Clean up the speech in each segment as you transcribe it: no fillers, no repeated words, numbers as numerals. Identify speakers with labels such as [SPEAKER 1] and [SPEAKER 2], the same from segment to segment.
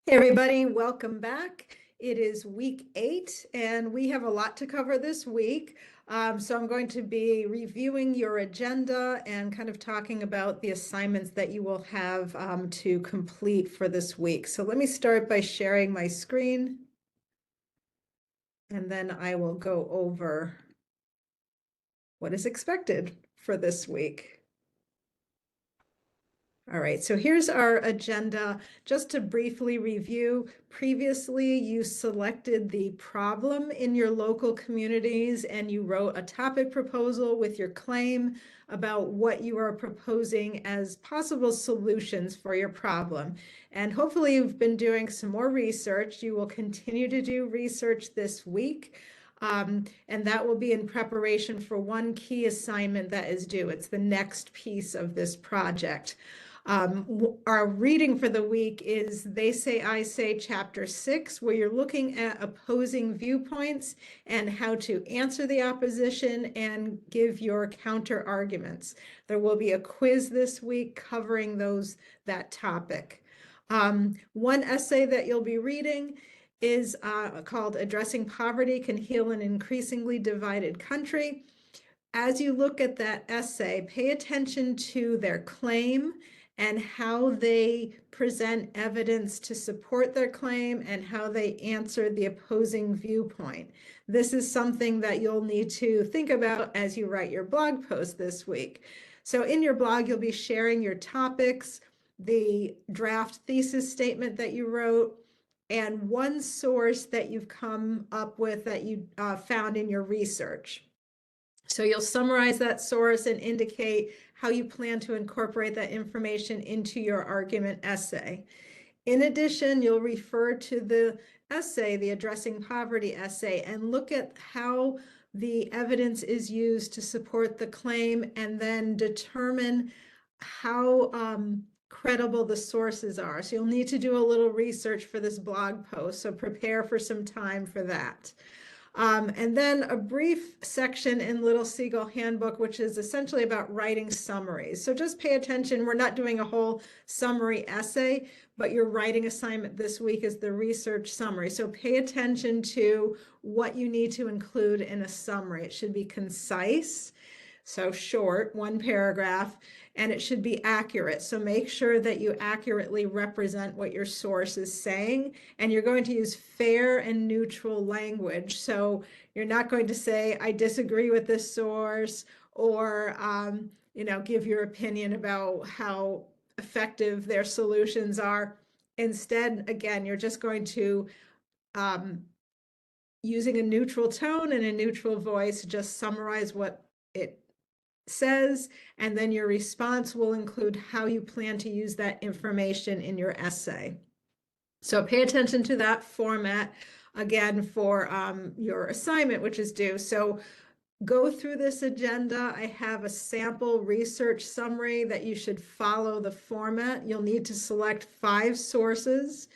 [SPEAKER 1] Hey everybody, welcome back. It is week 8 and we have a lot to cover this week. So I'm going to be reviewing your agenda and kind of talking about the assignments that you will have to complete for this week. So let me start by sharing my screen and then I will go over what is expected for this week. All right, so here's our agenda. Just to briefly review, previously you selected the problem in your local communities and you wrote a topic proposal with your claim about what you are proposing as possible solutions for your problem. And hopefully you've been doing some more research. You will continue to do research this week. And that will be in preparation for one key assignment that is due. It's the next piece of this project. Our reading for the week is They Say, I Say, Chapter 6, where you're looking at opposing viewpoints and how to answer the opposition and give your counter arguments. There will be a quiz this week covering that topic. One essay that you'll be reading is called Addressing Poverty Can Heal an Increasingly Divided Country. As you look at that essay, pay attention to their claim and how they present evidence to support their claim and how they answer the opposing viewpoint. This is something that you'll need to think about as you write your blog post this week. So in your blog, you'll be sharing your topics, the draft thesis statement that you wrote, and one source that you've come up with that you found in your research. So you'll summarize that source and indicate how you plan to incorporate that information into your argument essay. In addition, you'll refer to the essay, the Addressing Poverty essay, and look at how the evidence is used to support the claim and then determine how credible the sources are. So you'll need to do a little research for this blog post, so prepare for some time for that. And then a brief section in Little Seagull Handbook, which is essentially about writing summaries. So just pay attention. We're not doing a whole summary essay, but your writing assignment this week is the research summary. So pay attention to what you need to include in a summary. It should be concise, so short, one paragraph, and it should be accurate. So make sure that you accurately represent what your source is saying, and you're going to use fair and neutral language. So you're not going to say, I disagree with this source, or give your opinion about how effective their solutions are. Instead, again, you're just going to using a neutral tone and a neutral voice, just summarize what it says, and then your response will include how you plan to use that information in your essay. So pay attention to that format again for your assignment, which is due. So go through this agenda. I have a sample research summary that you should follow the format. You'll need to select 5 sources.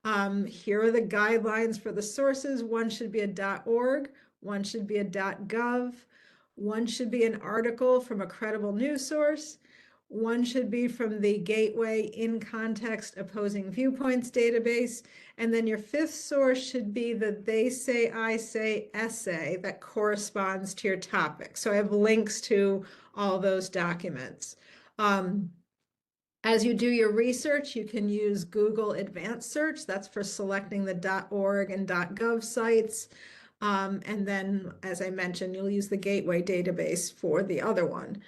[SPEAKER 1] Here are the guidelines for the sources. One should be a .org, one should be a .gov, one should be an article from a credible news source, one should be from the Gateway In Context Opposing Viewpoints database, and then your 5th source should be the They Say, I Say essay that corresponds to your topic. So I have links to all those documents. As you do your research, you can use Google Advanced Search. That's for selecting the .org and .gov sites. And then, as I mentioned, you'll use the Gateway database for the other one.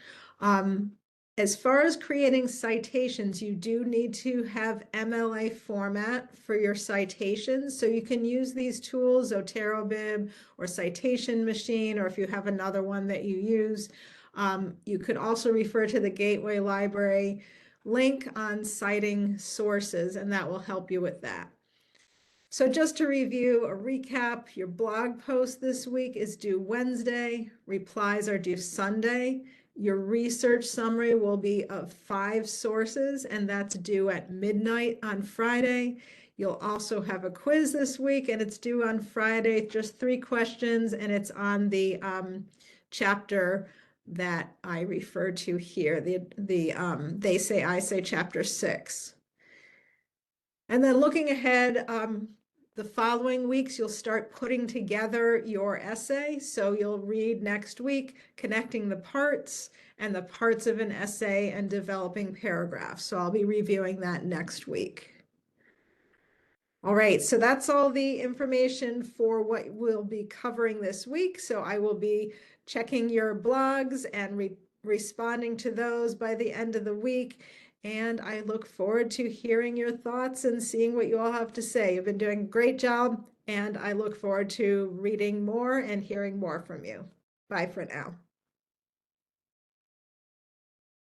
[SPEAKER 1] As far as creating citations, you do need to have MLA format for your citations. So you can use these tools, ZoteroBib or Citation Machine, or if you have another one that you use. You could also refer to the Gateway Library link on citing sources, and that will help you with that. So just to review, a recap, your blog post this week is due Wednesday. Replies are due Sunday. Your research summary will be of 5 sources, and that's due at midnight on Friday. You'll also have a quiz this week, and it's due on Friday, just 3 questions, and it's on the chapter that I refer to here, They Say, I Say, Chapter 6. And then looking ahead, the following weeks, you'll start putting together your essay. So you'll read next week, connecting the parts and the parts of an essay and developing paragraphs. So I'll be reviewing that next week. All right, so that's all the information for what we'll be covering this week. So I will be checking your blogs and responding to those by the end of the week. And I look forward to hearing your thoughts and seeing what you all have to say. You've been doing a great job, and I look forward to reading more and hearing more from you. Bye for now.